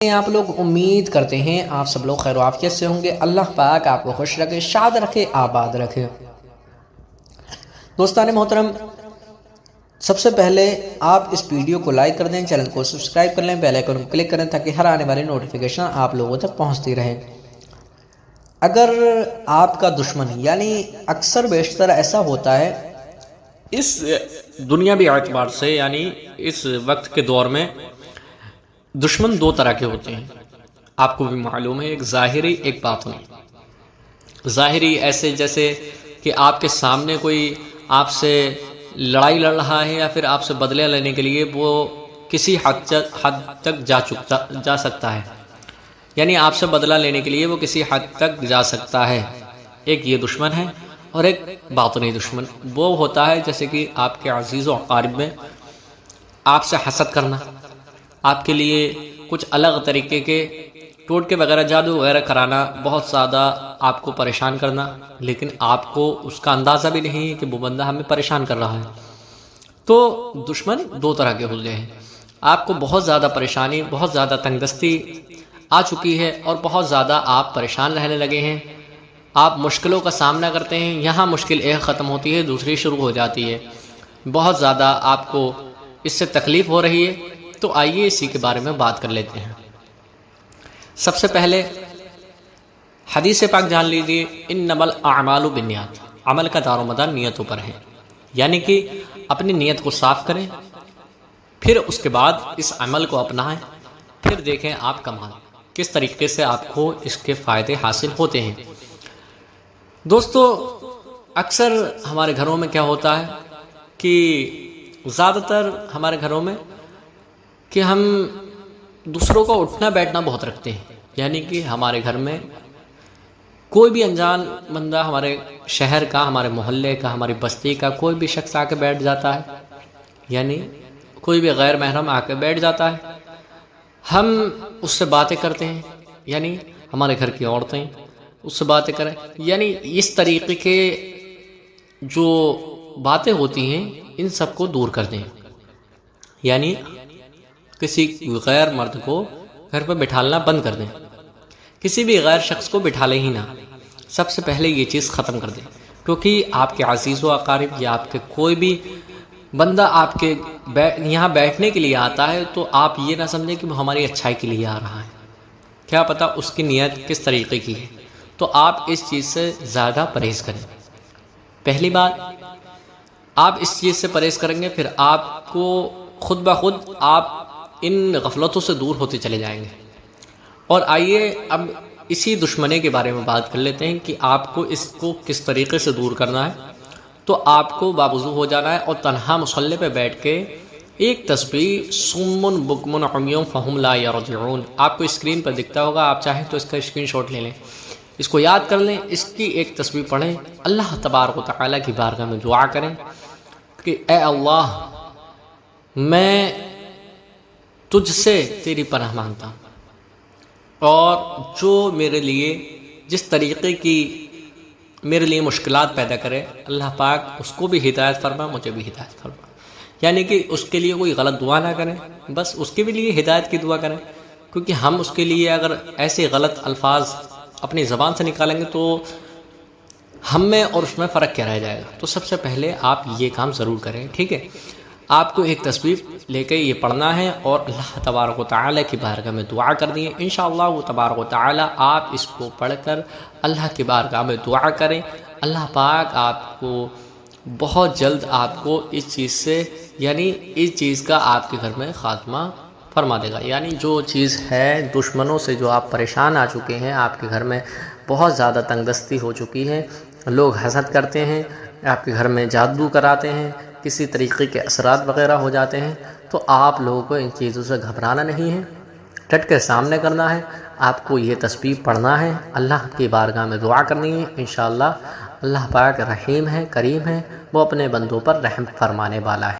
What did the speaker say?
آپ لوگ امید کرتے ہیں آپ سب لوگ خیر و عافیت سے ہوں گے۔ اللہ پاک آپ کو خوش رکھے، شاد رکھے، آباد رکھے۔ دوستان محترم، سب سے پہلے آپ اس ویڈیو کو لائک کر دیں، چینل کو سبسکرائب کر لیں، بیل آئیکن کو کلک کریں تاکہ ہر آنے والی نوٹیفیکیشن آپ لوگوں تک پہنچتی رہے۔ اگر آپ کا دشمن، یعنی اکثر بیشتر ایسا ہوتا ہے اس دنیاوی اعتبار سے، یعنی اس وقت کے دور میں دشمن دو طرح کے ہوتے ہیں، آپ کو بھی معلوم ہے، ایک ظاہری ایک باطنی۔ ظاہری ایسے جیسے کہ آپ کے سامنے کوئی آپ سے لڑائی لڑ رہا ہے یا پھر آپ سے بدلہ لینے کے لیے وہ کسی حد تک جا سکتا ہے، یعنی آپ سے بدلہ لینے کے لیے وہ کسی حد تک جا سکتا ہے، ایک یہ دشمن ہے۔ اور ایک باطنی دشمن وہ ہوتا ہے جیسے کہ آپ کے عزیز و اقارب میں آپ سے حسد کرنا، آپ کے لیے کچھ الگ طریقے کے ٹوٹکے وغیرہ جادو وغیرہ کرانا، بہت زیادہ آپ کو پریشان کرنا، لیکن آپ کو اس کا اندازہ بھی نہیں ہے کہ وہ بندہ ہمیں پریشان کر رہا ہے۔ تو دشمن دو طرح کے ہوتے ہیں، آپ کو بہت زیادہ پریشانی، بہت زیادہ تنگ دستی آ چکی ہے اور بہت زیادہ آپ پریشان رہنے لگے ہیں، آپ مشکلوں کا سامنا کرتے ہیں، یہاں مشکل ایک ختم ہوتی ہے دوسری شروع ہو جاتی ہے، بہت زیادہ آپ کو اس سے تکلیف ہو رہی ہے۔ تو آئیے اسی کے بارے میں بات کر لیتے ہیں۔ سب سے پہلے حدیث پاک جان لیجیے، انما الاعمال بالنیات، عمل کا دار و مدار نیتوں پر ہے، یعنی کہ اپنی نیت کو صاف کریں، پھر اس کے بعد اس عمل کو اپنائیں، پھر دیکھیں آپ کمال کس طریقے سے آپ کو اس کے فائدے حاصل ہوتے ہیں۔ دوستو، اکثر ہمارے گھروں میں کیا ہوتا ہے کہ زیادہ تر ہمارے گھروں میں کہ ہم دوسروں کو اٹھنا بیٹھنا بہت رکھتے ہیں، یعنی کہ ہمارے گھر میں کوئی بھی انجان بندہ، ہمارے شہر کا، ہمارے محلے کا، ہماری بستی کا کوئی بھی شخص آ کے بیٹھ جاتا ہے، یعنی کوئی بھی غیر محرم آ کے بیٹھ جاتا ہے، ہم اس سے باتیں کرتے ہیں، یعنی ہمارے گھر کی عورتیں اس سے باتیں کریں، یعنی اس طریقے کے جو باتیں ہوتی ہیں ان سب کو دور کر دیں، یعنی کسی غیر مرد کو گھر پہ بٹھالنا بند کر دیں، کسی بھی غیر شخص کو بٹھالے ہی نہ، سب سے پہلے یہ چیز ختم کر دیں، کیونکہ آپ کے عزیز و اقارب یا آپ کے کوئی بھی بندہ آپ کے یہاں بیٹھنے کے لیے آتا ہے تو آپ یہ نہ سمجھیں کہ وہ ہماری اچھائی کے لیے آ رہا ہے، کیا پتہ اس کی نیت کس طریقے کی ہے۔ تو آپ اس چیز سے زیادہ پرہیز کریں۔ پہلی بات، آپ اس چیز سے پرہیز کریں گے، پھر آپ کو خود بخود آپ ان غفلتوں سے دور ہوتے چلے جائیں گے۔ اور آئیے اب اسی دشمنے کے بارے میں بات کر لیتے ہیں کہ آپ کو اس کو کس طریقے سے دور کرنا ہے۔ تو آپ کو باوضو ہو جانا ہے اور تنہا مصلی پہ بیٹھ کے ایک تسبیح صم بکم عمی فہم لا یرجعون، آپ کو اسکرین پر دکھتا ہوگا، آپ چاہیں تو اس کا اسکرین شاٹ لے لیں، اس کو یاد کر لیں، اس کی ایک تسبیح پڑھیں، اللہ تبارک و تعالیٰ کی بارگاہ میں دعا کریں کہ اے اللہ، میں تجھ سے تیری پناہ مانگتا ہوں، اور جو میرے لیے جس طریقے کی میرے لیے مشکلات پیدا کرے، اللہ پاک اس کو بھی ہدایت فرما، مجھے بھی ہدایت فرما، یعنی کہ اس کے لیے کوئی غلط دعا نہ کریں، بس اس کے بھی لیے ہدایت کی دعا کریں، کیونکہ ہم اس کے لیے اگر ایسے غلط الفاظ اپنی زبان سے نکالیں گے تو ہم میں اور اس میں فرق کیا رہ جائے گا۔ تو سب سے پہلے آپ یہ کام ضرور کریں، ٹھیک ہے؟ آپ کو ایک تسبیح لے کے یہ پڑھنا ہے اور اللہ تبارک و تعالیٰ کی بارگاہ میں دعا کرنی ہے، انشاءاللہ وہ تبارک و تعالیٰ آپ اس کو پڑھ کر اللہ کی بارگاہ میں دعا کریں، اللہ پاک آپ کو بہت جلد آپ کو اس چیز سے، یعنی اس چیز کا آپ کے گھر میں خاتمہ فرما دے گا، یعنی جو چیز ہے دشمنوں سے جو آپ پریشان آ چکے ہیں، آپ کے گھر میں بہت زیادہ تنگ دستی ہو چکی ہے، لوگ حسد کرتے ہیں، آپ کے گھر میں جادو کراتے ہیں، کسی طریقے کے اثرات وغیرہ ہو جاتے ہیں، تو آپ لوگوں کو ان چیزوں سے گھبرانا نہیں ہے، ڈٹ کے سامنے کرنا ہے، آپ کو یہ تسبیح پڑھنا ہے، اللہ کی بارگاہ میں دعا کرنی ہے، انشاءاللہ اللہ پاک رحیم ہے، کریم ہے، وہ اپنے بندوں پر رحم فرمانے والا ہے۔